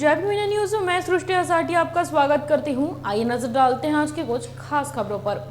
जय Bhim India news में मैं सृष्टि असाटी आपका स्वागत करती हूं। आइए नजर डालते हैं आज के कुछ खास खबरों पर।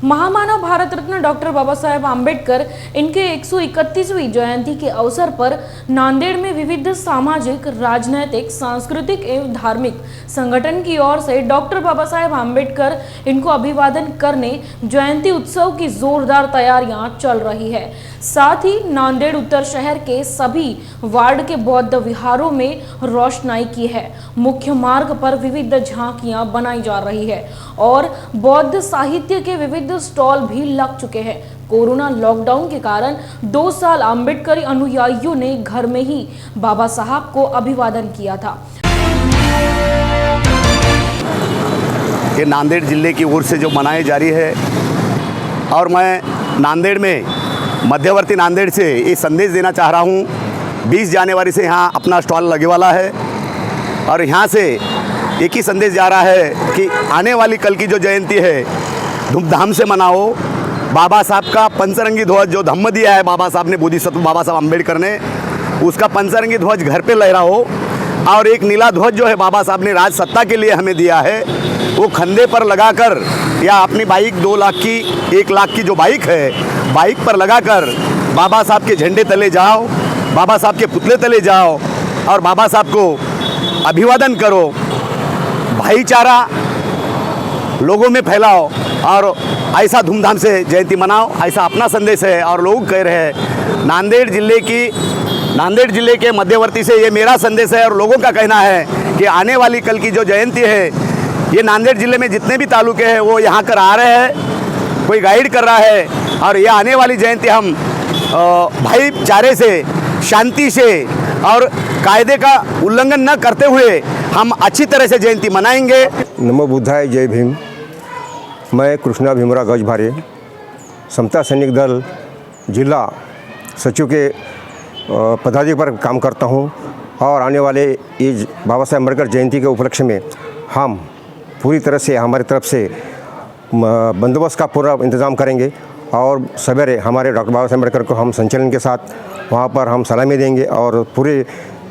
महामानव भारत रत्न डॉक्टर बाबा साहेब आम्बेडकर इनके 131वीं जयंती के अवसर पर नांदेड़ में विविध सामाजिक, राजनैतिक, सांस्कृतिक एवं धार्मिक संगठन की ओर से डॉक्टर बाबा साहेब आम्बेडकर इनको अभिवादन करने जयंती उत्सव की जोरदार तैयारियां चल रही है। साथ ही नांदेड़ उत्तर शहर के सभी वार्ड के बौद्ध विहारों में रोशनाई की है। मुख्य मार्ग पर विविध झांकियां बनाई जा रही है और बौद्ध साहित्य के विविध स्टॉल भी लग चुके हैं। कोरोना लॉकडाउन के कारण 2 साल आम्बेडकरी अनुयायियों ने घर में ही बाबा साहब को अभिवादन किया था। ये नांदेड़ जिले की ओर से जो मनाई जा रही है और मैं नांदेड़ में मध्यवर्ती नांदेड़ से ये संदेश देना चाह रहा हूँ। 20 जनवरी से यहाँ अपना स्टॉल लगे वाला है और यहाँ से एक ही संदेश जा रहा है कि आने वाली कल की जो जयंती है धूमधाम से मनाओ। बाबा साहब का पंचरंगी ध्वज जो धम्म दिया है बाबा साहब ने, बोधिसत्व बाबा साहब अम्बेडकर ने, उसका पंचरंगी ध्वज घर पे लहराओ। और एक नीला ध्वज जो है बाबा साहब ने राज सत्ता के लिए हमें दिया है, वो कंधे पर लगाकर या अपनी बाइक 2 लाख की 1 लाख की जो बाइक है बाइक पर लगाकर बाबा साहब के झंडे तले जाओ, बाबा साहब के पुतले तले जाओ और बाबा साहब को अभिवादन करो। भाईचारा लोगों में फैलाओ और ऐसा धूमधाम से जयंती मनाओ, ऐसा अपना संदेश है। और लोग कह रहे हैं नांदेड़ जिले के मध्यवर्ती से ये मेरा संदेश है और लोगों का कहना है कि आने वाली कल की जो जयंती है ये नांदेड़ जिले में जितने भी तालुके हैं वो यहाँ कर आ रहे हैं, कोई गाइड कर रहा है। और ये आने वाली जयंती हम भाईचारे से, शांति से और कायदे का उल्लंघन न करते हुए हम अच्छी तरह से जयंती मनाएंगे। नमो बुद्धाय, जय भीम। मैं कृष्णा भीमराव गजभारे समता सैनिक दल जिला सचिव के पदाधिकारी पर काम करता हूं और आने वाले इस बाबा साहेब अम्बेडकर जयंती के उपलक्ष्य में हम पूरी तरह से हमारी तरफ से बंदोबस्त का पूरा इंतज़ाम करेंगे और सवेरे हमारे डॉक्टर बाबा साहेब अम्बेडकर को हम संचलन के साथ वहाँ पर हम सलामी देंगे और पूरे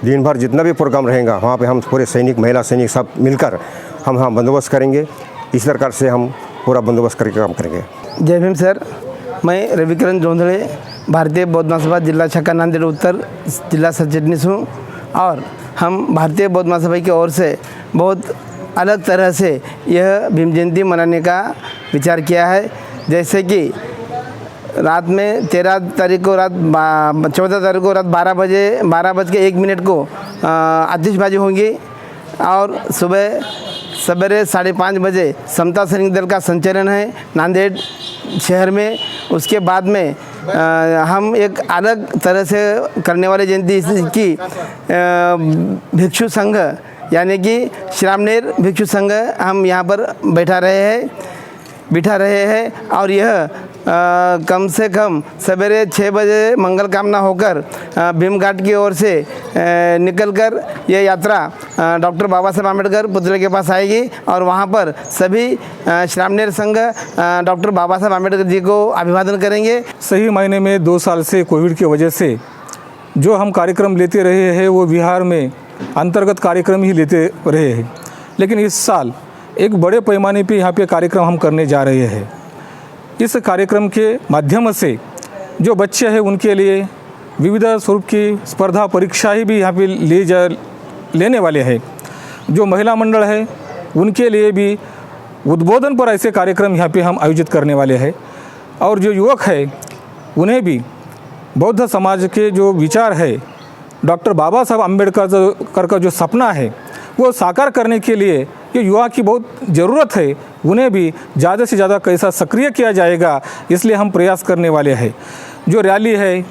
दिन भर जितना भी प्रोग्राम रहेगा वहाँ पे हम पूरे सैनिक, महिला सैनिक सब मिलकर हम वहाँ बंदोबस्त करेंगे। इस प्रकार से हम पूरा बंदोबस्त करके काम करेंगे। जय भीम सर। मैं रविकिरण जोंधड़े, भारतीय बौद्ध महासभा जिला शाखा नांदेड़ उत्तर जिला सचिव हूँ और हम भारतीय बौद्ध महासभा की ओर से बहुत अलग तरह से यह भीम जयंती मनाने का विचार किया है। जैसे कि रात में 13 तारीख को 14 तारीख को रात 12:01 को आतिशबाजी होंगी और सुबह सवेरे 5:30 बजे समता सैनिक दल का संचलन है नांदेड़ शहर में। उसके बाद में हम एक अलग तरह से करने वाले जयंती की भिक्षु संघ यानी कि श्रामणेर भिक्षु संघ हम यहाँ पर बिठा रहे हैं और यह कम से कम सवेरे 6 बजे मंगल कामना होकर भीम घाट की ओर से निकलकर यह यात्रा डॉक्टर बाबा साहेब आम्बेडकर पुतले के पास आएगी और वहां पर सभी श्रामणेर संघ डॉक्टर बाबा साहेब आम्बेडकर जी को अभिवादन करेंगे। सही मायने में 2 साल से कोविड की वजह से जो हम कार्यक्रम लेते रहे हैं वो बिहार में अंतर्गत कार्यक्रम ही लेते रहे हैं, लेकिन इस साल एक बड़े पैमाने पे यहाँ पे कार्यक्रम हम करने जा रहे हैं। इस कार्यक्रम के माध्यम से जो बच्चे हैं उनके लिए विविध स्वरूप की स्पर्धा परीक्षाएं भी यहाँ पे लेने वाले हैं। जो महिला मंडल है उनके लिए भी उद्बोधन पर ऐसे कार्यक्रम यहाँ पे हम आयोजित करने वाले हैं और जो युवक है उन्हें भी बौद्ध समाज के जो विचार है, डॉक्टर बाबा साहब अम्बेडकर का जो सपना है वो साकार करने के लिए ये युवा की बहुत ज़रूरत है। उन्हें भी ज़्यादा से ज़्यादा कैसा सक्रिय किया जाएगा, इसलिए हम प्रयास करने वाले हैं। जो रैली है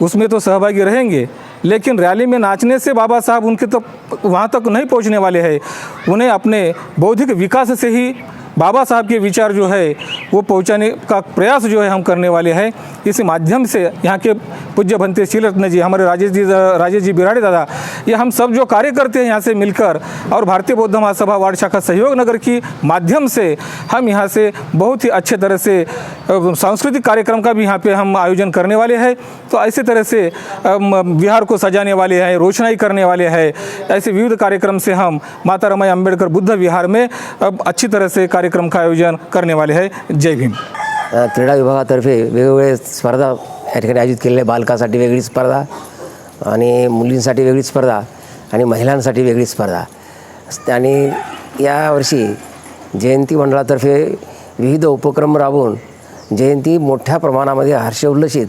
उसमें तो सहभागी रहेंगे, लेकिन रैली में नाचने से बाबा साहब उनके तक वहाँ तक नहीं पहुँचने वाले हैं। उन्हें अपने बौद्धिक विकास से ही बाबा साहब के विचार जो है वो पहुंचाने का प्रयास जो है हम करने वाले हैं। इस माध्यम से यहाँ के पूज्य भंते शीलरत्न जी, हमारे राजेश जी बिराड़े दादा, ये हम सब जो कार्य करते हैं यहाँ से मिलकर, और भारतीय बौद्ध महासभा वार्ड शाखा सहयोग नगर की माध्यम से हम यहाँ से बहुत ही अच्छे तरह से सांस्कृतिक कार्यक्रम का भी यहाँ पे हम आयोजन करने वाले हैं। तो ऐसे तरह से विहार को सजाने वाले हैं, रोशनाई करने वाले हैं। ऐसे विविध कार्यक्रम से हम माता रमाई अंबेडकर बुद्ध विहार में अब अच्छी तरह से कार्यक्रम का आयोजन करने वाले हैं। जय भीम। क्रीडा विभागातर्फे वेगवेगळे स्पर्धा या ठिकाणी आयोजित केलेल्या, बालकासाठी वेगळी स्पर्धा आणि मुलींसाठी वेगळी स्पर्धा आणि महिलांसाठी वेगळी स्पर्धा. आणि यावर्षी जयंती मंडळातर्फे विविध उपक्रम राबवून जयंती मोठ्या प्रमाणामध्ये हर्षोल्लसित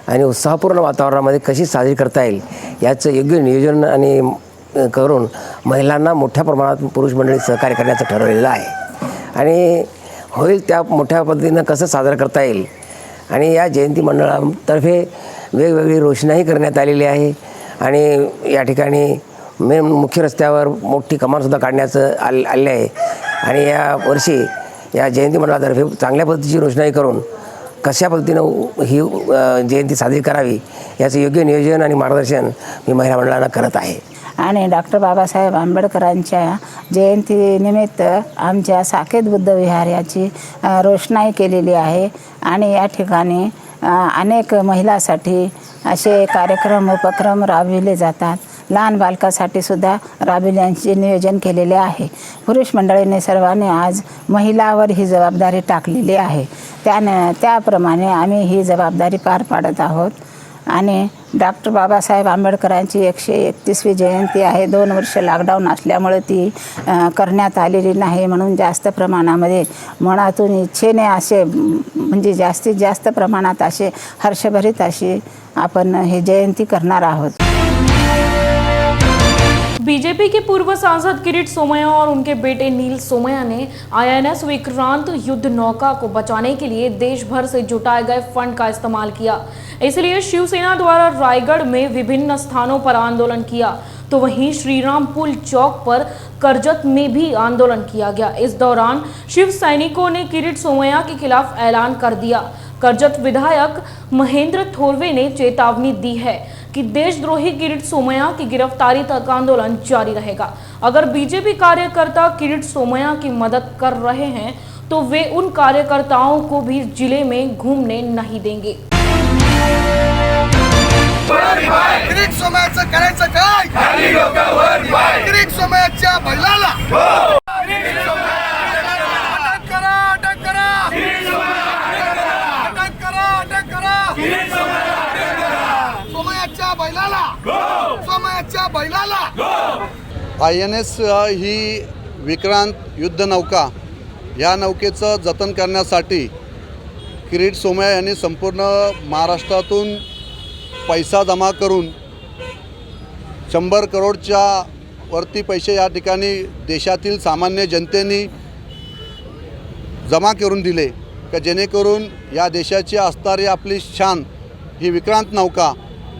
आणि उत्साहपूर्ण वातावरणामध्ये कशी साजरी करता येईल याचं योग्य नियोजन आणि करून महिलांना मोठ्या प्रमाणात पुरुष मंडळी सहकार्य करण्याचं ठरवलेलं आहे. आणि होईल त्या मोठ्या पद्धतीनं कसं साजरा करता येईल. आणि या जयंती मंडळातर्फे वेगवेगळी रोषणाई करण्यात आलेली आहे. आणि या ठिकाणी मुख्य रस्त्यावर मोठी कमानसुद्धा काढण्याचं आले आहे. आणि या वर्षी या जयंती मंडळातर्फे चांगल्या पद्धतीची रोषणाई करून कशा पद्धतीनं ही जयंती साजरी करावी याचं योग्य नियोजन आणि मार्गदर्शन मी महिला मंडळांना करत आहे. आणि डॉक्टर बाबासाहेब आंबेडकरांच्या जयंतीनिमित्त आमच्या साकेत बुद्ध विहार याची रोषणाई केलेली आहे. आणि या ठिकाणी अनेक महिलांसाठी असे कार्यक्रम उपक्रम राबविले जातात. लहान बालकासाठी सुद्धा राबविण्याचे नियोजन केलेले आहे. पुरुष मंडळीने सर्वांनी आज महिलावर ही जबाबदारी टाकलेली आहे. त्याप्रमाणे आम्ही ही जबाबदारी पार पाडत आहोत. आणि डॉक्टर बाबासाहेब आंबेडकरांची 131वी जयंती आहे. 2 वर्ष लॉकडाऊन असल्यामुळे ती करण्यात आलेली नाही. म्हणून जास्त प्रमाणामध्ये मनातून इच्छेने असे म्हणजे जास्तीत जास्त प्रमाणात असे हर्षभरित अशी आपण हे जयंती करणार आहोत. बीजेपी के पूर्व सांसद किरीट सोमैया और उनके बेटे नील सोमैया ने INS विक्रांत युद्ध नौका को बचाने के लिए देश भर से जुटाए गए फंड का इस्तेमाल किया. इसलिए शिवसेना द्वारा रायगढ़ में विभिन्न स्थानों पर आंदोलन किया, तो वहीं श्रीराम पुल चौक पर करजत में भी आंदोलन किया गया. इस दौरान शिव सैनिकों ने किरीट सोमैया के खिलाफ ऐलान कर दिया. करजत विधायक महेंद्र थोरवे ने चेतावनी दी है कि देशद्रोही किरीट सोमैया की गिरफ्तारी तक आंदोलन जारी रहेगा. अगर बीजेपी कार्यकर्ता किरीट सोमैया की मदद कर रहे हैं तो वे उन कार्यकर्ताओं को भी जिले में घूमने नहीं देंगे. किरीट सोमैयाचं करायचं काय? खाली डोकं वर पाय. किरीट सोमैयाच्या बैलाला अटक करा, अटक करा. अटक करा, अटक करा. सोमैयाच्या बैलाला, सोमैयाच्या बैलाला. INS ही विक्रांत युद्ध नौका, या नौकेचं जतन करण्यासाठी किरीट सोमैया यांनी संपूर्ण महाराष्ट्रातून पैसा जमा करून 100 करोडच्या वरती पैसे या ठिकाणी देशातील सामान्य जनतेने जमा करून दिले, का जेणेकरून या देशाची असणारी आपली शान ही विक्रांत नौका,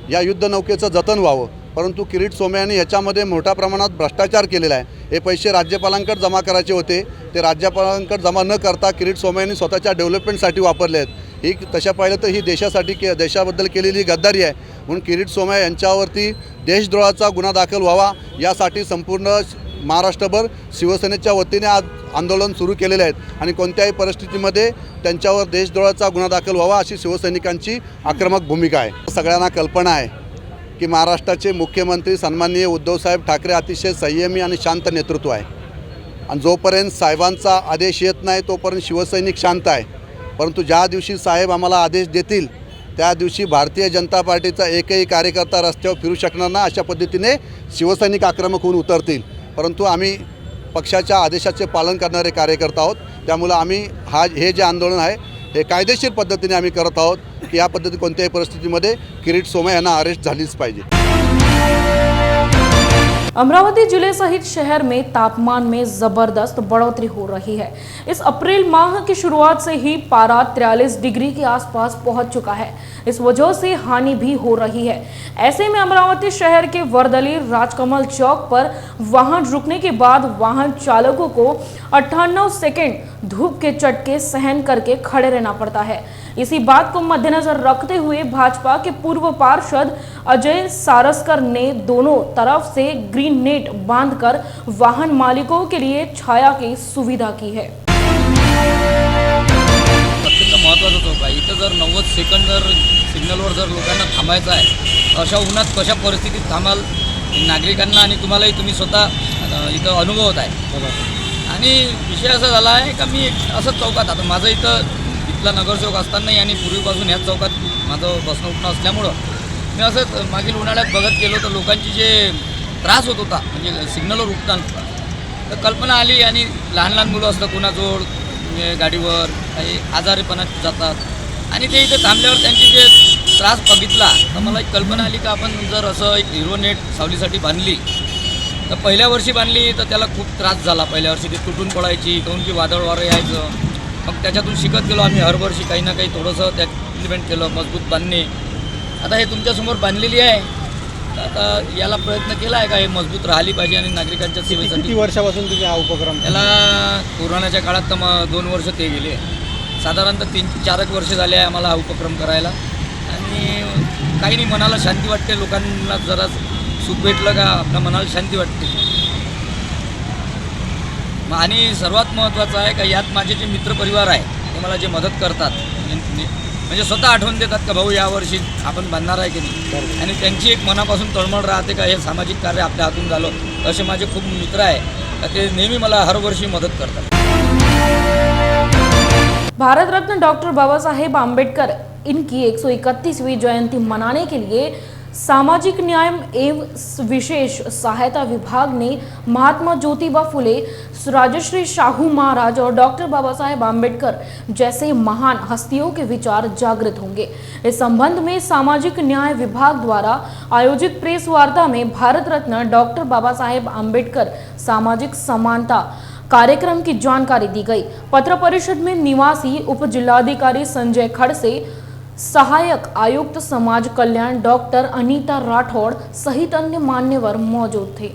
या युद्ध नौकेचं जतन व्हावं. परंतु किरीट सोमैयाने ह्याच्यामध्ये मोठ्या प्रमाणात भ्रष्टाचार केलेला आहे. हे पैसे राज्यपालांकडे जमा करायचे होते, ते राज्यपालांकडे जमा न करता किरीट सोमैयाने स्वतःच्या डेव्हलपमेंटसाठी वापरले आहेत. ही तशा पाहिलं तर ही देशाबद्दल केलेली गद्दारी आहे. म्हणून किरीट सोमैया यांच्यावरती देशद्रोहाचा गुन्हा दाखल व्हावा यासाठी संपूर्ण महाराष्ट्रभर शिवसेनेच्या वतीने आज आंदोलन सुरू केलेले आहेत. आणि कोणत्याही परिस्थितीमध्ये त्यांच्यावर देशद्रोहाचा गुन्हा दाखल व्हावा अशी शिवसैनिकांची आक्रमक भूमिका आहे. सगळ्यांना कल्पना आहे की महाराष्ट्राचे मुख्यमंत्री सन्माननीय उद्धवसाहेब ठाकरे अतिशय संयमी आणि शांत नेतृत्व आहे. आणि जोपर्यंत साहेबांचा आदेश येत नाही तोपर्यंत शिवसैनिक शांत आहे. परंतु ज्या दिवशी साहेब आम्हाला आदेश देतील त्या दिवशी भारतीय जनता पार्टीचा एकही कार्यकर्ता रस्त्यावर फिरू शकणार नाही, अशा पद्धतीने शिवसैनिक आक्रमक होऊन उतरतील. परंतु आम्ही पक्षाच्या आदेशाचे पालन करणारे कार्यकर्ता आहोत. त्यामुळे आम्ही हे जे आंदोलन आहे हे कायदेशीर पद्धतीने आम्ही करत आहोत की या पद्धती कोणत्याही परिस्थितीमध्ये किरीट सोमैया यांना अरेस्ट झालीच पाहिजे. अमरावती जिले सहित शहर में तापमान में जबरदस्त बढ़ोतरी हो रही है. इस अप्रैल माह की शुरुआत से ही पारा 43 डिग्री के आसपास पहुंच चुका है, इस वजह से हानि भी हो रही है। ऐसे में अमरावती शहर के वर्दली राजकमल चौक पर वाहन रुकने के बाद वाहन चालकों को 98 सेकंड धूप के चटके सहन करके खड़े रहना पड़ता है। इसी बात को मद्देनजर रखते हुए भाजपा के पूर्व पार्षद अजय सारस्कर ने दोनों तरफ से ग्रीन नेट बांधकर वाहन मालिकों के लिए छाया की सुविधा की है। अत्यंत महत्त्वाचा चौक आहे। इथं जर 90 सेकंद जर सिग्नलवर जर लोकांना थांबायचं आहे, अशा उन्हात कशा परिस्थितीत थांबाल नागरिकांना, आणि तुम्हालाही तुम्ही स्वतः इथं अनुभवत आहे। आणि विषय असा झाला आहे का मी असंच चौकात, आता माझं इथला नगरसेवक असतानाही आणि पूर्वीपासून ह्याच चौकात माझं बसणं उठणं असल्यामुळं मी असंच मागील उन्हाळ्यात बघत गेलो तर लोकांची जे त्रास होत होता म्हणजे सिग्नलवर उठताना, तर कल्पना आली आणि लहान लहान मुलं असतं कुणाजवळ गाडीवर काही आजारीपणात जातात आणि ते इथे थांबल्यावर त्यांची जे त्रास बघितला तर मला एक कल्पना आली का आपण जर असं एक हिरो नेट सावलीसाठी बांधली तर पहिल्या वर्षी बांधली तर त्याला खूप त्रास झाला। पहिल्या वर्षी ते तुटून पडायची, काहून की वादळ वारं यायचं। मग त्याच्यातून शिकत गेलो आम्ही, हर वर्षी काही ना काही थोडंसं त्यात इम्प्लिमेंट केलं, मजबूत बांधणे। आता हे तुमच्यासमोर बांधलेली आहे, तर आता याला प्रयत्न केला आहे का हे मजबूत राहिली पाहिजे आणि नागरिकांच्या सेवेसाठी। किती वर्षापासून तुम्ही हा उपक्रम? याला कोरोनाच्या काळात तर मग 2 वर्ष ते गेले, साधारणतः 3-4 वर्ष झाले आहे आम्हाला हा उपक्रम करायला। आणि काही नाही, मनाला शांती वाटते, लोकांना जरा सुख भेटलं का आपल्या मनाला शांती वाटते। आणि सर्वात महत्त्वाचं आहे का यात माझे जे मित्रपरिवार आहे ते मला जे मदत करतात, म्हणजे स्वतः आठवण देतात का भाऊ यावर्षी आपण बांधणार आहे की नाही, आणि त्यांची एक मनापासून तळमळ राहते का हे सामाजिक कार्य आपल्या हातून झालं। असे माझे खूप मित्र आहे का ते नेहमी मला हर वर्षी मदत करतात। भारत रत्न डॉक्टर बाबा साहेब आम्बेडकर इनकी 131वीं जयंती मनाने के लिए सामाजिक न्याय एवं विशेष सहायता विभाग ने महात्मा ज्योतिबा फुले, राजश्री शाहू महाराज और डॉक्टर बाबा साहेब आम्बेडकर जैसे महान हस्तियों के विचार जागृत होंगे। इस संबंध में सामाजिक न्याय विभाग द्वारा आयोजित प्रेस वार्ता में भारत रत्न डॉक्टर बाबा साहेब आम्बेडकर सामाजिक समानता कार्यक्रम की जानकारी दी गई। पत्र परिषद में निवासी उप जिलाधिकारी संजय खड़से, सहायक आयुक्त समाज कल्याण डॉक्टर अनीता राठौड़ सहित अन्य मान्यवर मौजूद थे।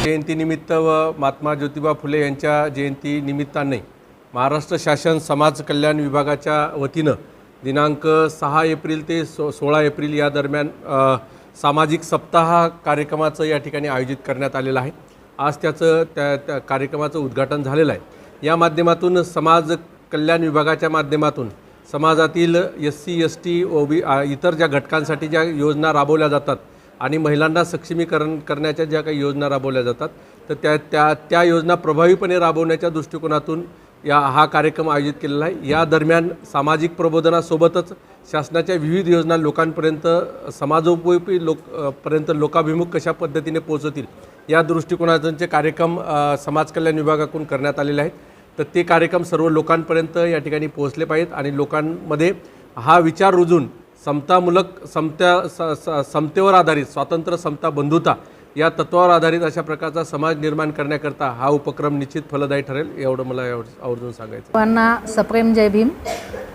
जयंतीनिमित्त व महात्मा ज्योतिबा फुले यांच्या जयंती निमित्ताने महाराष्ट्र शासन समाज कल्याण विभागाच्या वतीनं दिनांक 6 एप्रिल ते 16 एप्रिल या दरम्यान सामाजिक सप्ताह कार्यक्रमाचं या ठिकाणी आयोजित करण्यात आलेलं आहे। आज त्याचं त्या कार्यक्रमाचं उद्घाटन झालेलं आहे। या माध्यमातून समाज कल्याण विभागाच्या माध्यमातून समाजातील SC ST OB इतर ज्या घटकांसाठी ज्या योजना राबवल्या जातात आणि महिलांना सक्षमीकरण करण्याच्या ज्या काही योजना राबवल्या जातात तर त्या योजना प्रभावीपणे राबवण्याच्या दृष्टिकोनातून हा कार्यक्रम आयोजित केलेला आहे। या दरम्यान सामाजिक प्रबोधनासोबतच शासनाच्या विविध योजना लोकांपर्यंत समाजोपयोगी पर्यंत लोकाभिमुख कशा पद्धतीने पोहोचतील या दृष्टिकोनाचे कार्यक्रम समाज कल्याण विभागाकडून करण्यात आलेले आहेत। तर ते कार्यक्रम सर्व लोकांपर्यंत या ठिकाणी पोहोचले पाहिजेत आणि लोकांमध्ये हा विचार रुजून समतेवर आधारित स्वातंत्र्य, समता, बंधुता या तत्वावर आधारित अशा प्रकारचा समाज निर्माण करण्याकरता हा उपक्रम निश्चित फलदायी ठरेल, एवढं मला आवर्जून सांगायचं। सर्वांना सप्रेम जय भीम।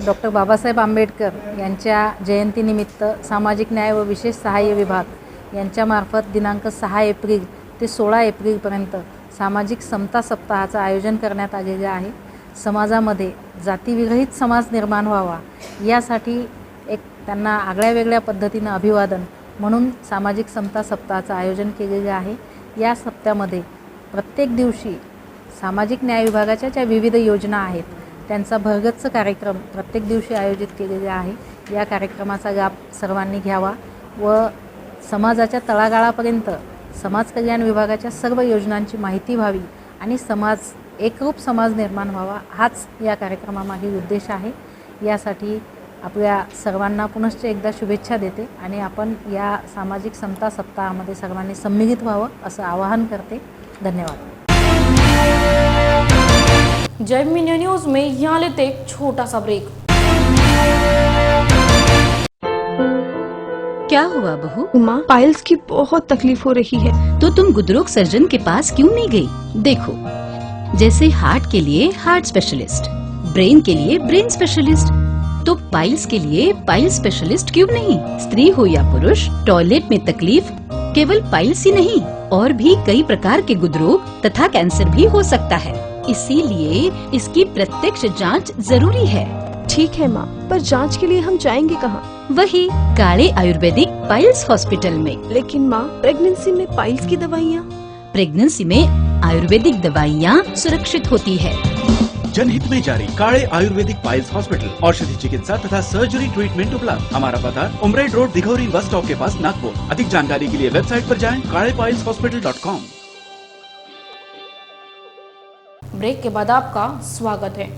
डॉक्टर बाबासाहेब आंबेडकर यांच्या जयंतीनिमित्त सामाजिक न्याय व विशेष सहाय्य विभाग यांच्यामार्फत दिनांक 6 एप्रिल ते 16 एप्रिलपर्यंत सामाजिक समता सप्ताहाचं आयोजन करण्यात आलेलं आहे। समाजामध्ये जातीविरहित समाज निर्माण व्हावा यासाठी एक त्यांना आगळ्या वेगळ्या पद्धतीनं अभिवादन म्हणून सामाजिक समता सप्ताहाचं आयोजन केलेलं आहे। या सप्त्यामध्ये प्रत्येक दिवशी सामाजिक न्याय विभागाच्या ज्या विविध योजना आहेत त्यांचा भरगच्च कार्यक्रम प्रत्येक दिवशी आयोजित केलेला आहे। या कार्यक्रमाचा लाभ सर्वांनी घ्यावा व समाजाच्या तळागाळापर्यंत समाज कल्याण विभागाच्या सर्व योजनांची माहिती व्हावी आणि एकरूप समाज निर्माण व्हावा हाच या कार्यक्रमामागील उद्देश आहे। यासाठी आपल्या सर्वांना पुनश्च एकदा शुभेच्छा देते आणि आपण या सामाजिक समता सप्ताहामध्ये सर्वांनी सम्मिलित व्हावं असं आवाहन करते। धन्यवाद। जय मीडिया न्यूज में यहाँ लेते एक छोटा सा ब्रेक। क्या हुआ बहू? माँ, पाइल्स की बहुत तकलीफ हो रही है। तो तुम गुदरोग सर्जन के पास क्यों नहीं गई? देखो, जैसे हार्ट के लिए हार्ट स्पेशलिस्ट, ब्रेन के लिए ब्रेन स्पेशलिस्ट, तो पाइल्स के लिए पाइल स्पेशलिस्ट क्यों नहीं? स्त्री हो या पुरुष, टॉयलेट में तकलीफ केवल पाइल्स ही नहीं और भी कई प्रकार के गुदरोग तथा कैंसर भी हो सकता है। इसीलिए इसकी प्रत्यक्ष जांच जरूरी है। ठीक है माँ, पर जांच के लिए हम जाएंगे कहाँ? वही काले आयुर्वेदिक पाइल्स हॉस्पिटल में। लेकिन माँ, प्रेगनेंसी में पाइल्स की दवाइयाँ? प्रेगनेंसी में आयुर्वेदिक दवाइयाँ सुरक्षित होती है। जनहित में जारी काले आयुर्वेदिक पाइल्स हॉस्पिटल, औषधि चिकित्सा तथा सर्जरी ट्रीटमेंट उपलब्ध। हमारा पता उमरेड रोड, दिघौरी बस स्टॉप के पास, नागपुर। अधिक जानकारी के लिए वेबसाइट पर जाएं kalepailshospital.com। ब्रेक के बाद आपका स्वागत है।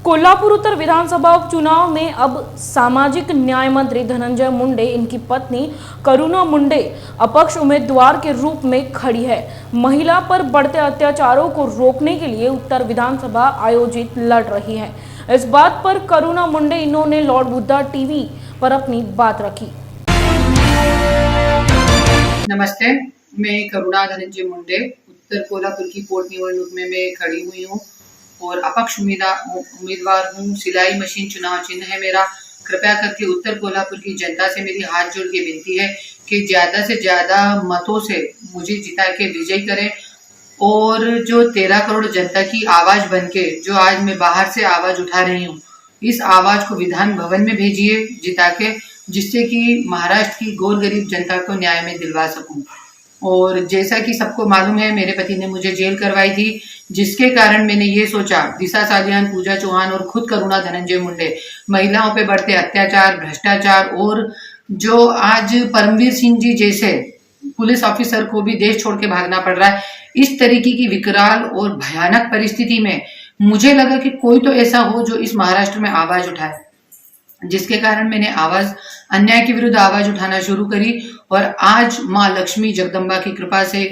कोल्हापुर उत्तर विधानसभा उपचुनाव में अब सामाजिक न्याय मंत्री धनंजय मुंडे, इनकी पत्नी करुणा मुंडे अपक्ष उम्मीदवार के रूप में खड़ी है। महिला पर बढ़ते अत्याचारों को रोकने के लिए उत्तर विधानसभा आयोजित लड़ रही है। इस बात पर करुणा मुंडे इन्होंने लॉर्ड बुद्धा टीवी पर अपनी बात रखी। नमस्ते, मैं करुणा धनंजय मुंडे उत्तर कोल्हापुर की पोट निवडणूक में मैं खड़ी हुई हूँ और अपक्ष उम्मीदवार हूँ। सिलाई मशीन चुनाव चिन्ह है मेरा। कृपया करके उत्तर कोल्हापुर की जनता से मेरी हाथ जोड़ के विनती है कि ज्यादा से ज्यादा मतों से मुझे जिता के विजयी करें और जो 13 करोड़ जनता की आवाज बनके जो आज मैं बाहर से आवाज उठा रही हूँ, इस आवाज को विधान भवन में भेजिए जिता के, जिससे कि महाराष्ट्र की गौर गरीब जनता को न्याय में दिलवा सकूं। और जैसा कि सबको मालूम है, मेरे पति ने मुझे जेल करवाई थी, जिसके कारण मैंने ये सोचा, दिशा सालियान, पूजा चौहान और खुद करुणा धनंजय मुंडे महिलाओं पे बढ़ते अत्याचार, भ्रष्टाचार और जो आज परमवीर सिंह जी जैसे पुलिस ऑफिसर को भी देश छोड़ के भागना पड़ रहा है, इस तरीके की विकराल और भयानक परिस्थिति में मुझे लगा कि कोई तो ऐसा हो जो इस महाराष्ट्र में आवाज उठाए, जिसके कारण मैंने अन्याय के विरुद्ध आवाज उठाना शुरू करी। और आज माँ लक्ष्मी जगदम्बा की कृपा से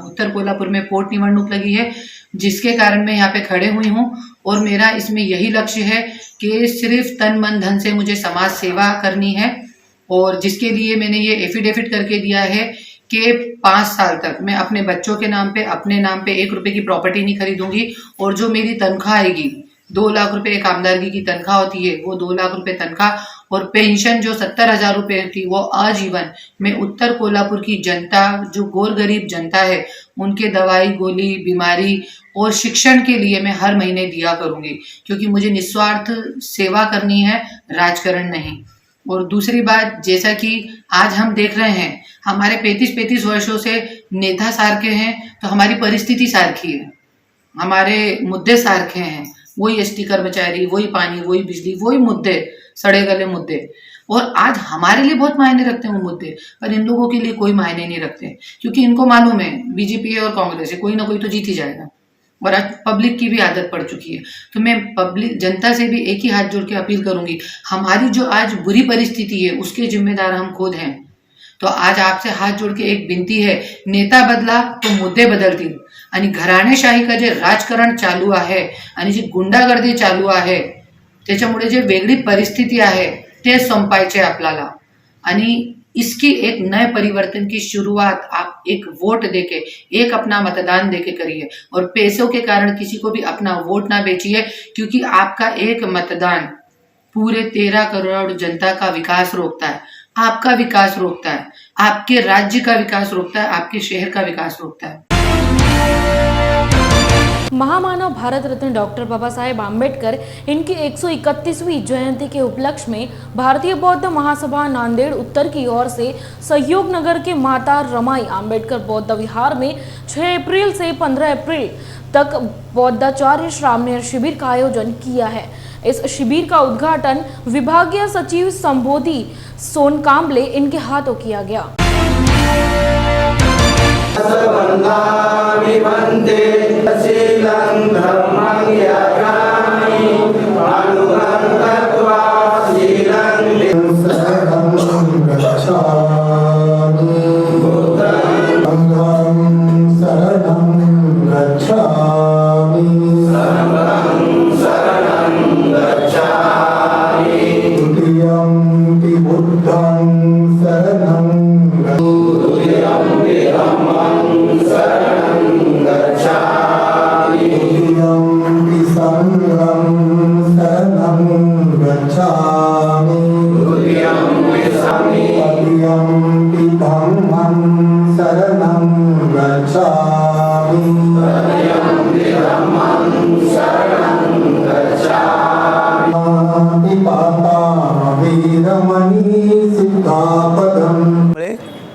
उत्तर कोल्हापुर में पोट निवडणूक लगी है, जिसके कारण मैं यहाँ पे खड़े हुई हूँ। और मेरा इसमें यही लक्ष्य है कि सिर्फ तन मन धन से मुझे समाज सेवा करनी है, और जिसके लिए मैंने ये एफिडेविट करके दिया है कि 5 साल तक मैं अपने बच्चों के नाम पे, अपने नाम पे 1 रुपए की प्रॉपर्टी नहीं खरीदूंगी, और जो मेरी तनख्वाह आएगी, 2 लाख रुपए एक आमदारगी की तनख्वाह होती है, वो 2 लाख रुपए तनख्वाह और पेंशन जो 70,000 रुपए थी, वो आजीवन मैं उत्तर कोल्हापुर की जनता, जो गौर गरीब जनता है, उनके दवाई गोली, बीमारी और शिक्षण के लिए मैं हर महीने दिया करूंगी, क्योंकि मुझे निस्वार्थ सेवा करनी है, राजकारण नहीं। और दूसरी बात, जैसा कि आज हम देख रहे हैं, हमारे 35 वर्षों से नेता सारखे हैं, तो हमारी परिस्थिति सारखी है, हमारे मुद्दे सारखे हैं, वही एसटी कर्मचारी, वही पानी, वही बिजली, वही मुद्दे, सड़े गले मुद्दे। और आज हमारे लिए बहुत मायने रखते हैं वो मुद्दे, पर इन लोगों के लिए कोई मायने नहीं रखते, क्योंकि इनको मालूम है बीजेपी और कांग्रेस है, कोई ना कोई तो जीत ही जाएगा। और आज पब्लिक की भी आदत पड़ चुकी है। तो मैं पब्लिक जनता से भी एक ही हाथ जोड़ के अपील करूंगी, हमारी जो आज बुरी परिस्थिति है उसके जिम्मेदार हम खुद हैं। तो आज आपसे हाथ जोड़ के एक विनती है, नेता बदला तो मुद्दे बदलतील, आणि घराणेशाही का जे राजकारण चालू आहे आणि जी गुंडागर्दी चालू आहे, त्याच्यामुळे जे वेगळी परिस्थिती आहे ते संपायचे आपल्याला। आणि इसकी एक नए परिवर्तन की शुरुआत आप एक वोट देके, एक अपना मतदान देके करिए, और पैसों के कारण किसी को भी अपना वोट ना बेचिए, क्योंकि आपका एक मतदान पूरे 13 करोड़ जनता का विकास रोकता है, आपका विकास रोकता है, आपके राज्य का विकास रोकता है, आपके शहर का विकास रोकता है। महामानव भारत रत्न डॉक्टर बाबा साहेब आम्बेडकर इनकी 131वीं जयंती के उपलक्ष्य में भारतीय बौद्ध महासभा नांदेड़ उत्तर की ओर से सहयोग नगर के माता रमाई आम्बेडकर बौद्ध विहार में 6 अप्रैल से 15 अप्रैल तक बौद्धाचार्य श्रामणेर शिविर का आयोजन किया है। इस शिविर का उद्घाटन विभागीय सचिव संबोधि सोनकांबले इनके हाथों किया गया।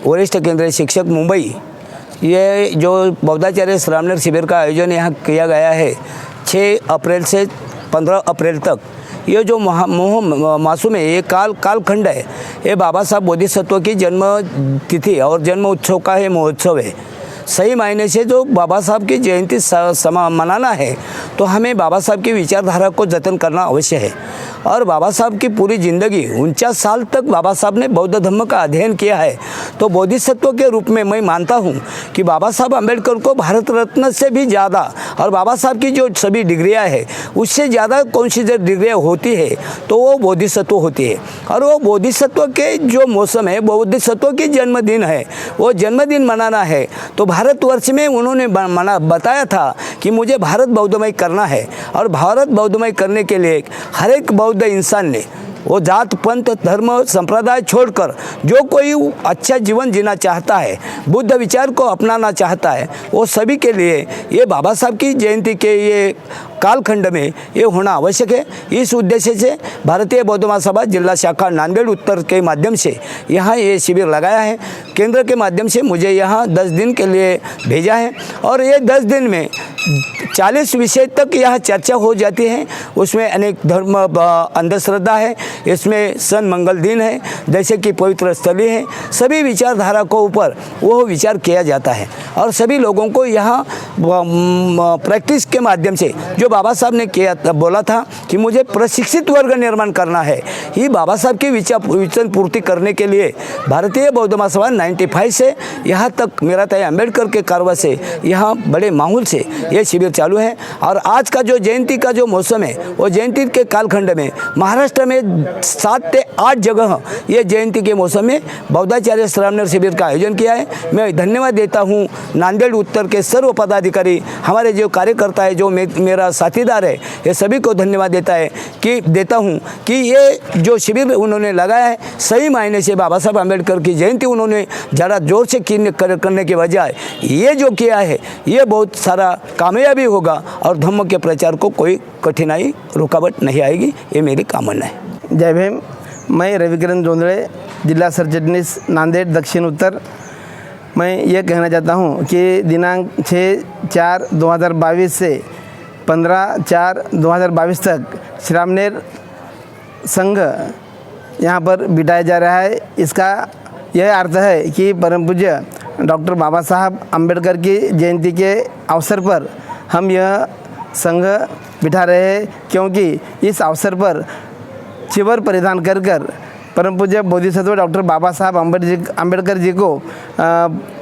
वरिष्ठ केंद्रीय शिक्षक मुंबई, ये जो बौद्धाचार्य श्रामणेर शिविर का आयोजन यहाँ किया गया है 6 अप्रैल से 15 अप्रैल तक, ये जो मासूम है, ये कालखंड है। ये बाबा साहब बोधिसत्व की जन्म तिथि और जन्म उत्सव का है महोत्सव है। सही मायने से जो बाबा साहब की जयंती मनाना है तो हमें बाबा साहब की विचारधारा को जतन करना अवश्य है। और बाबा साहब की पूरी ज़िंदगी 49 साल तक बाबा साहब ने बौद्ध धर्म का अध्ययन किया है। तो बोधिसत्व के रूप में मैं मानता हूँ कि बाबा साहब अम्बेडकर को भारत रत्न से भी ज़्यादा, और बाबा साहब की जो सभी डिग्रियाँ हैं उससे ज़्यादा कौन सी डिग्रियाँ होती है तो वो बोधिसत्व होती है। और वो बोधिसत्व के जो मौसम है, बोधिसत्व की जन्मदिन है, वो जन्मदिन मनाना है। तो भारतवर्ष में उन्होंने बताया था कि मुझे भारत बौद्धमय करना है, और भारत बौद्धमय करने के लिए हर एक बौद्ध इंसान ने वो जात पंथ धर्म संप्रदाय छोड़कर जो कोई अच्छा जीवन जीना चाहता है, बुद्ध विचार को अपनाना चाहता है, वो सभी के लिए ये बाबा साहब की जयंती के ये कालखंड में ये होना आवश्यक है। इस उद्देश्य से भारतीय बौद्ध महासभा जिला शाखा नांदेड़ उत्तर के माध्यम से यहाँ ये शिविर लगाया है। केंद्र के माध्यम से मुझे यहाँ 10 दिन के लिए भेजा है, और ये 10 दिन में 40 विषय तक यहाँ चर्चा हो जाती है। उसमें अनेक धर्म अंधश्रद्धा है, इसमें सन मंगल दिन है, जैसे कि पवित्र स्थली है, सभी विचारधारा को ऊपर वो विचार किया जाता है। और सभी लोगों को यहाँ प्रैक्टिस के माध्यम से जो बाबा साहब ने किया बोला था कि मुझे प्रशिक्षित वर्ग निर्माण करना है, ये बाबा साहब की वचन पूर्ति करने के लिए भारतीय बौद्ध महासभा 95 से यहाँ तक मेरा तय अम्बेडकर के कारवा से यहाँ बड़े माहौल से ये शिविर चालू है। और आज का जो जयंती का जो मौसम है, वो जयंती के कालखंड में महाराष्ट्र में 7 से 8 जगह ये जयंती के मौसम में बौद्धाचार्य श्रामणेर शिविर का आयोजन किया है। मैं धन्यवाद देता हूँ नांदेड़ उत्तर के सर्व पदाधिकारी, हमारे जो कार्यकर्ता है, जो मेरा साथीदार है, ये सभी को धन्यवाद देता हूँ कि ये जो शिविर उन्होंने लगाया है, सही मायने से बाबा साहब अम्बेडकर की जयंती उन्होंने ज़रा जोर से करने के बजाय ये जो किया है, ये बहुत सारा कामयाबी होगा और धम्म के प्रचार को कोई कठिनाई रुकावट नहीं आएगी, ये मेरी कामना है। जय भीम। मैं रविकिरण जोंधळे, जिला सरचिटनीस नांदेड़ दक्षिण उत्तर। मैं ये कहना चाहता हूँ कि दिनांक 6/4/2022 से 15/4/2022 तक श्रामणेर संघ यहाँ पर बिठाया जा रहा है। इसका यह अर्थ है कि परम पूज्य डॉक्टर बाबा साहब अम्बेडकर की जयंती के अवसर पर हम यह संघ बिठा रहे हैं, क्योंकि इस अवसर पर चिवर परिधान कर परम पूज्य बोधिसत्व डॉक्टर बाबा साहब अम्बेडकर जी को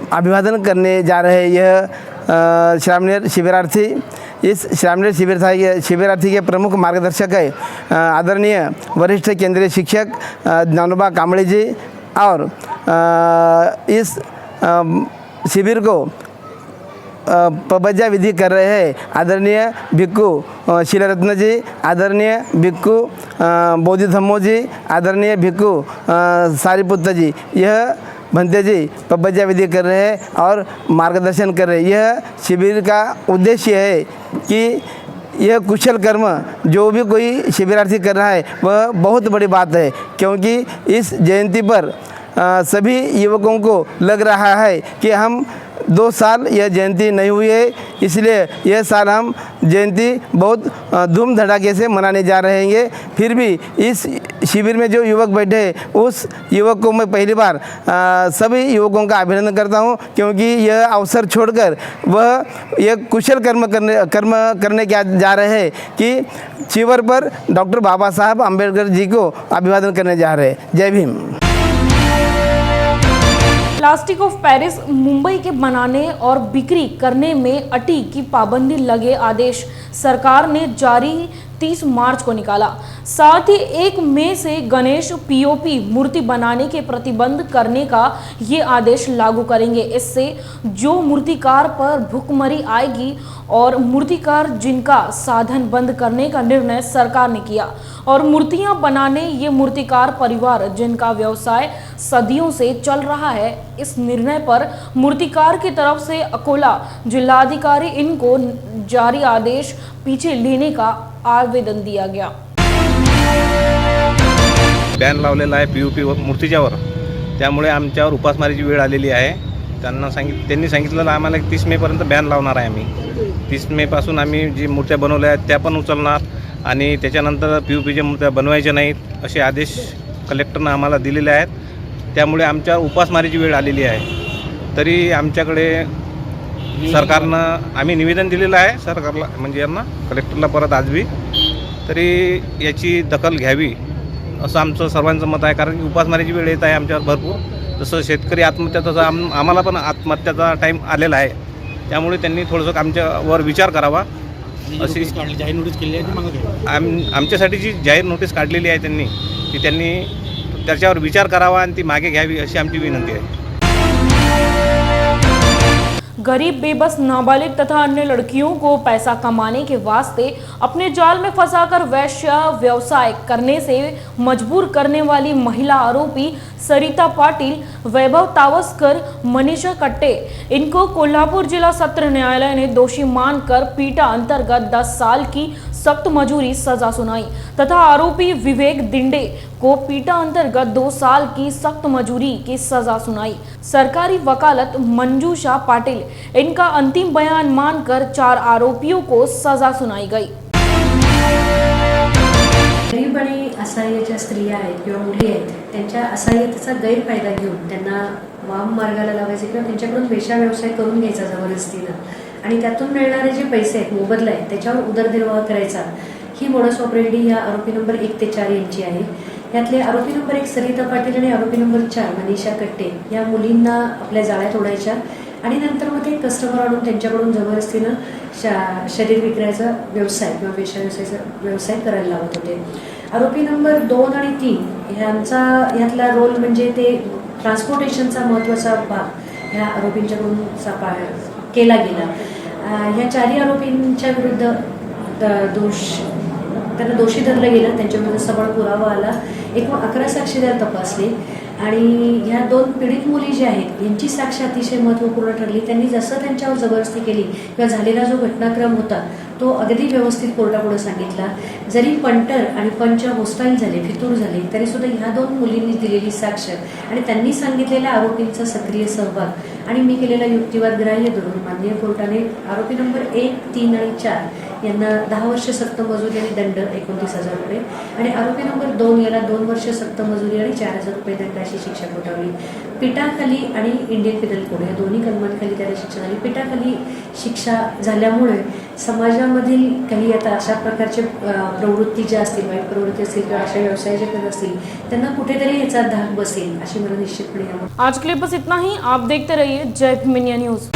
अभिवादन करने जा रहे यह श्रामणेर शिविरार्थी। इस श्रामणेर शिविरार्थी के प्रमुख मार्गदर्शक है आदरणीय वरिष्ठ केंद्रीय शिक्षक ज्ञानोबा कांबळे जी, और इस शिविर को पबज्जा विधि कर रहे हैं आदरणीय भिक्खू शिलारत्न जी, आदरणीय भिक्खू बोधिधम्मो जी, आदरणीय भिक्खू सारिपुत्र जी, यह भंते जी पबज्जा विधि कर रहे हैं और मार्गदर्शन कर रहे हैं। यह शिविर का उद्देश्य है कि यह कुशल कर्म जो भी कोई शिविरार्थी कर रहा है वह बहुत बड़ी बात है, क्योंकि इस जयंती पर सभी युवकों को लग रहा है कि हम 2 साल यह जयंती नहीं हुई है, इसलिए यह साल हम जयंती बहुत धूम धड़ाके से मनाने जा रहे हैं। फिर भी इस शिविर में जो युवक बैठे उस युवक को मैं पहली बार सभी युवकों का अभिनंदन करता हूं, क्योंकि यह अवसर छोड़कर वह यह कुशल कर्म करने जा रहे हैं कि चिवर पर डॉक्टर बाबा साहब अम्बेडकर जी को अभिवादन करने जा रहे हैं। जय Bhim. Plastic of Paris Mumbai के बनाने और बिक्री करने में अटी की पाबंदी लगे आदेश सरकार ने जारी 30 मार्च को निकाला। साथ ही 1 मई से गणेश पीओपी मूर्ति बनाने के प्रतिबंध करने का ये आदेश लागू करेंगे। इससे जो मूर्तिकार पर भुखमरी आएगी और मूर्तिकार जिनका साधन बंद करने का निर्णय सरकार ने किया और मूर्तियां बनाने ये मूर्तिकार परिवार जिनका व्यवसाय सदियों से चल रहा है, इस निर्णय पर मूर्तिकार की तरफ से अकोला जिलाधिकारी इनको जारी आदेश पीछे लेने का आवेदन दिया गया। बॅन लावलेला आहे PUP मूर्तीच्यावर, त्यामुळे आमच्यावर उपासमारीची वेळ आलेली आहे. त्यांनी सांगितलेलं आम्हाला 30 मेपर्यंत बॅन लावणार आहे. आम्ही 30 मेपासून आम्ही जी मूर्त्या बनवल्या आहेत त्या पण उचलणार आणि त्याच्यानंतर PUPच्या मूर्त्या बनवायच्या नाहीत असे आदेश कलेक्टरनं आम्हाला दिलेले आहेत. त्यामुळे आमच्यावर उपासमारीची वेळ आलेली आहे. तरी आमच्याकडे सरकारनं आम्ही निवेदन दिलेलं आहे सरकारला, म्हणजे यांना कलेक्टरला परत आजवी, तरी याची दखल घ्यावी असं आमचं सर्वांचं मत आहे. कारण की उपासमारीची वेळ येत आहे आमच्यावर भरपूर. जसं शेतकरी आत्महत्या तसं आम्हाला पण आत्महत्याचा टाईम आलेला आहे. त्यामुळे त्यांनी थोडंसं आमच्यावर विचार करावा अशी जाहीर नोटीस केली आहे. आमच्यासाठी जी जाहीर नोटीस काढलेली आहे त्यांनी, की त्यांनी त्याच्यावर विचार करावा आणि ती मागे घ्यावी अशी आमची विनंती आहे. गरीब बेबस नाबालिग तथा अन्य लड़कियों को पैसा कमाने के वास्ते अपने जाल में फंसाकर वैश्य व्यवसाय करने से मजबूर करने वाली महिला आरोपी सरिता पाटिल, वैभव तावस्कर, मनीषा कट्टे, इनको कोल्हापुर जिला सत्र न्यायालय ने दोषी मानकर पीटा अंतर्गत 10 साल की सख्त मजूरी सजा सुनाई तथा आरोपी विवेक दिंडे को पीटा अंतर्गत 2 साल की सख्त मजूरी की सजा सुनाई. सरकारी वकालत मंजूषा पाटिल, इनका अंतिम बयान मानकर 4 आरोपियों को सजा सुनाई गई. गरीब आणि असहाय्य स्त्रिया आहेत किंवा मुली आहेत, त्यांच्या असहाय्यतेचा गैरफायदा घेऊन त्यांना वाम मार्गाला लावायचे किंवा त्यांच्याकडून वेश्या व्यवसाय करून घ्यायचा जबरदस्तीनं आणि त्यातून मिळणारे जे पैसे आहेत, मोबदला आहे, त्याच्यावर उदरनिर्वाह करायचा, ही मोडस ऑपरेंडी या आरोपी नंबर 1 ते 4 यांची आहे. यातले आरोपी नंबर 1 सरिता पाटील आणि आरोपी नंबर 4 मनीषा कट्टे या मुलींना आपल्या जाळ्यात ओढायच्या आणि नंतर मग ते कस्टमर आणून त्यांच्याकडून जबरदस्तीनं शरीर विक्रीचा व्यवसाय किंवा वेश्या व्यवसायाचा व्यवसाय करायला लावत होते. आरोपी नंबर 2 आणि 3 यातला रोल म्हणजे ते ट्रान्सपोर्टेशनचा महत्त्वाचा भाग ह्या आरोपींच्याकडून केला गेला. ह्या 4 आरोपींच्या विरुद्ध त्यांना दोषी धरलं गेलं, त्यांच्याविरुद्ध सबळ पुरावा आला. एकूण 11 साक्षीदार तपासले आणि ह्या 2 पीडित मुली ज्या आहेत यांची साक्ष अतिशय महत्त्वपूर्ण ठरली. त्यांनी जसं त्यांच्यावर जबरदस्ती केली किंवा झालेला जो घटनाक्रम होता तो अगदी व्यवस्थित कोर्टापुढे सांगितला. जरी पंटर आणि पंच होस्टाईल झाले, फितूर झाले, तरीसुद्धा ह्या 2 मुलींनी दिलेली साक्ष आणि त्यांनी सांगितलेल्या आरोपींचा सक्रिय सहभाग आणि मी केलेला युक्तिवाद ग्राह्य धरून माननीय कोर्टाने आरोपी नंबर 1, 3 आणि 4 यांना 10 वर्ष सक्त मजुरी आणि दंड 29,000 रुपये आणि आरोपी नंबर 2 याला 2 वर्ष सक्त मजुरी आणि 4,000 रुपये दंडाची शिक्षा ठोठावली. पिठाखाली आणि इंडियन पिनल कोड या दोन्ही कलमांखाली त्याला शिक्षा झाली. पिठाखाली शिक्षा झाल्यामुळे समाजामधील काही आता अशा प्रकारचे प्रवृत्ती ज्या असतील, वाईट प्रवृत्ती असतील किंवा अशा व्यवसाय जे करत असतील त्यांना कुठेतरी याचा धाक बसेल अशी मला निश्चितपणे. आज के लिए बस इतना ही. आप देखते रहिए जय भीम इंडिया न्यूज.